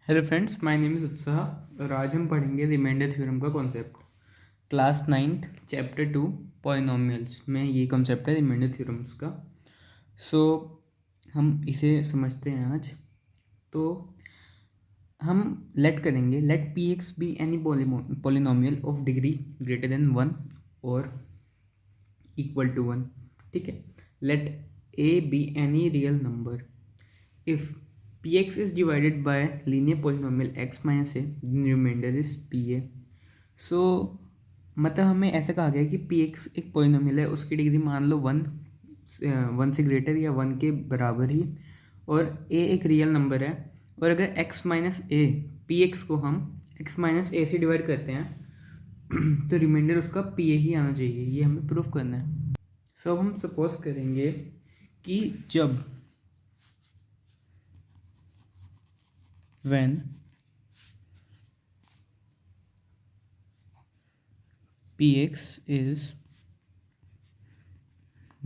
Hello friends, my name is उत्साह और आज हम पढ़ेंगे रिमाइंडर थ्योरम का concept. Class 9th chapter 2 polynomials में ये कॉन्सेप्ट है रिमाइंडर थ्योरम्स का। सो हम इसे समझते हैं आज। तो हम लेट करेंगे, let P X be any polynomial of degree greater than 1 और इक्वल टू 1। ठीक है। Let A be any real number if px is divided by linear polynomial x minus a, then remainder is pa। so मतलब हमें ऐसा कहा गया कि px एक पोलिनोमियल है, उसकी डिग्री मान लो 1 से ग्रेटर या 1 के बराबर ही, और a एक रियल नंबर है। और अगर x minus A P x को हम x माइनस ए से डिवाइड करते हैं तो रिमाइंडर उसका pa ही आना चाहिए। ये हमें प्रूफ करना है। अब हम सपोज करेंगे कि जब when px is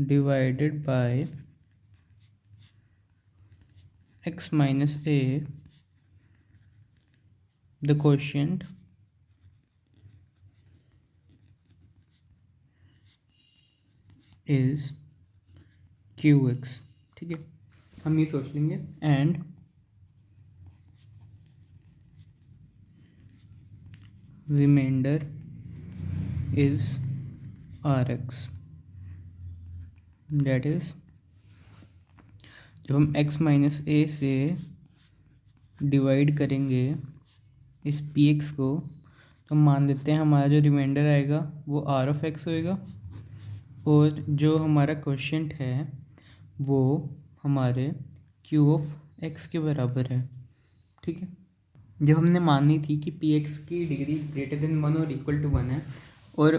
divided by x minus a, the quotient is qx। ठीक है, हम ये सोच लेंगे। And remainder is rx। That is जब हम x माइनस ए से डिवाइड करेंगे इस px को, तो मान लेते हैं हमारा जो रिमाइंडर आएगा वो r ऑफ x होएगा, और जो हमारा क्वोशिएंट है वो हमारे q ऑफ x के बराबर है। ठीक है। जब हमने मानी थी कि पी एक्स की डिग्री ग्रेटर देन 1 और इक्वल टू 1 है, और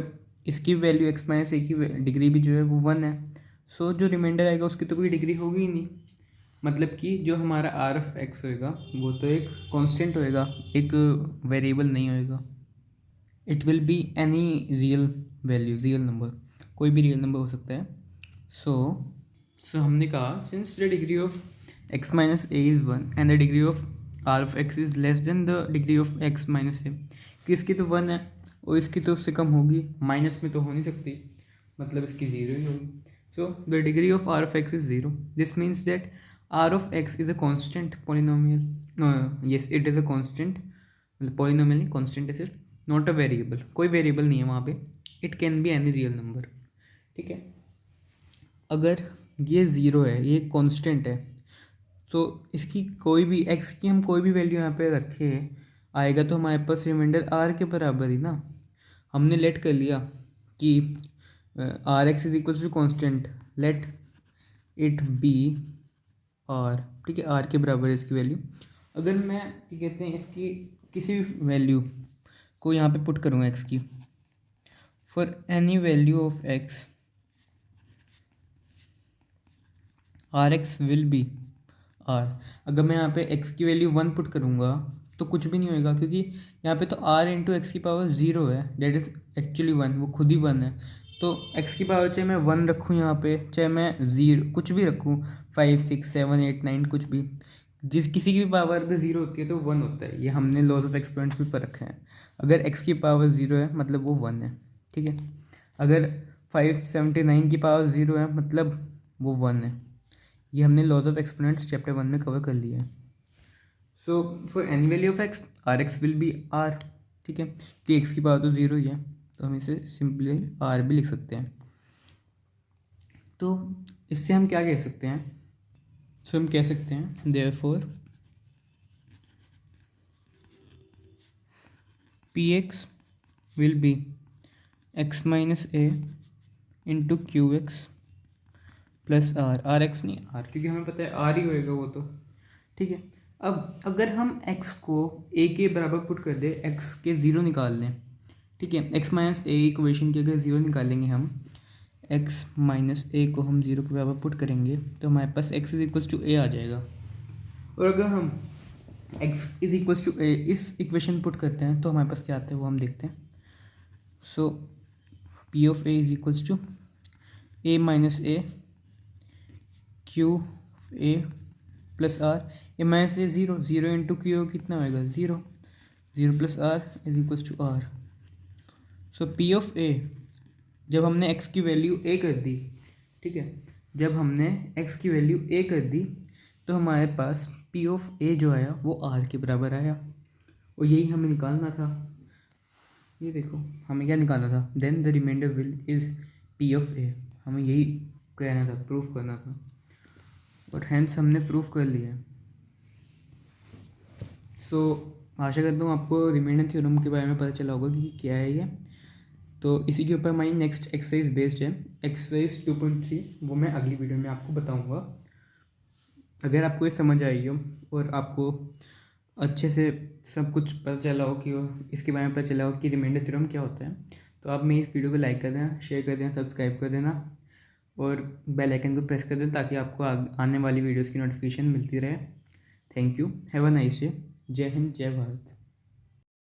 इसकी वैल्यू एक्स माइनस ए की डिग्री भी जो है वो 1 है, सो जो रिमाइंडर आएगा उसकी तो कोई डिग्री होगी ही नहीं। मतलब कि जो हमारा आर ऑफ एक्स होएगा वो तो एक कांस्टेंट होएगा, एक वेरिएबल नहीं होएगा। It will be any real value, real number, कोई भी रियल नंबर हो सकता है। सो हमने कहा since the degree of x minus a is 1 and the degree of r of x is less than the degree of x minus a, कि इसकी तो 1 है और इसकी तो उससे कम होगी, माइनस में तो हो नहीं सकती, मतलब इसकी 0 ही होगी। So the degree of r of x is 0। This means that r of x is a constant polynomial. Yes, it is a constant, मतलब पोलिनोमियल नहीं, कॉन्स्टेंट है सिर्फ, नॉट अ वेरिएबल। कोई वेरिएबल नहीं है वहाँ पे। It can be any real number. ठीक है। अगर ये ज़ीरो है, ये कांस्टेंट है, तो इसकी कोई भी एक्स की हम कोई भी वैल्यू यहाँ पे रखे आएगा तो हमारे पास रिमाइंडर आर के बराबर ही ना। हमने लेट कर लिया कि R X is equal to constant, let it be R. ठीक है, आर के बराबर है इसकी वैल्यू। अगर मैं क्या कहते हैं इसकी किसी भी वैल्यू को यहाँ पे पुट करूँगा एक्स की, for any value of X R X will be R. अगर मैं यहाँ पे x की वैल्यू 1 पुट करूँगा तो कुछ भी नहीं होएगा, क्योंकि यहाँ पे तो r इंटू एक्स की पावर 0 है, डेट इज़ एक्चुअली 1, वो खुद ही 1 है। तो x की पावर चाहे मैं 1 रखूँ यहाँ पे, चाहे मैं 0 कुछ भी रखूँ, 5 6 7 8 9 कुछ भी, जिस किसी की भी पावर अगर 0 होती है तो 1 होता है। ये हमने लॉज ऑफ एक्सपेरिमेंट्स भी पर रखे हैं। अगर x की पावर 0 है मतलब वो 1 है। ठीक है। अगर 579 की पावर 0 है मतलब वो 1 है। ये हमने लॉज ऑफ एक्सपोनेंट्स चैप्टर 1 में कवर कर लिया है। So for any value of X R X will be R. ठीक है, कि एक्स की पावर तो 0 ही है, तो हम इसे सिंपली आर भी लिख सकते हैं। तो इससे हम क्या कह सकते हैं? सो हम कह सकते हैं therefore P X will be X minus A into Q X plus R. R X नहीं आर, क्योंकि हमें पता है आर ही होएगा वो तो। ठीक है। अब अगर हम x को a के बराबर पुट कर दे, x के ज़ीरो निकाल लें। ठीक है, x माइनस ए इक्वेशन के अगर ज़ीरो निकालेंगे हम, x माइनस ए को हम ज़ीरो के बराबर पुट करेंगे तो हमारे पास x इज इक्वल्स टू ए आ जाएगा। और अगर हम x इज इक्वल्स टू ए इस इक्वेशन पुट करते हैं तो हमारे पास क्या आता है वो हम देखते हैं। So p of a is equals to a minus a Q a plus R, a minus a zero, zero into Q कितना होएगा, zero, zero plus R is equals to R. So P of A, जब हमने x की value ए कर दी, ठीक है, जब हमने एक्स की वैल्यू ए कर दी तो हमारे पास पी ऑफ ए जो आया वो आर के बराबर आया, और यही हमें निकालना था। ये देखो हमें क्या निकालना था, then the remainder will is P of A, हमें यही कहना था, प्रूफ करना था, और हैंस हमने प्रूफ कर लिया। सो आशा करता हूँ आपको रिमाइंडर थ्योरम के बारे में पता चला होगा कि क्या है ये। तो इसी के ऊपर हमारी नेक्स्ट एक्सरसाइज बेस्ड है, एक्सरसाइज 2.3, वो मैं अगली वीडियो में आपको बताऊंगा। अगर आपको ये समझ आई हो और आपको अच्छे से सब कुछ पता चला हो कि इसके बारे में पता चला हो कि रिमाइंडर थ्योरम क्या होता है, तो आप मेरी इस वीडियो को लाइक कर देना, शेयर कर देना, सब्सक्राइब कर देना और बेल आइकन को प्रेस कर देना ताकि आपको आने वाली वीडियोज़ की नोटिफिकेशन मिलती रहे। Thank you, have a nice day. जय हिंद, जय भारत।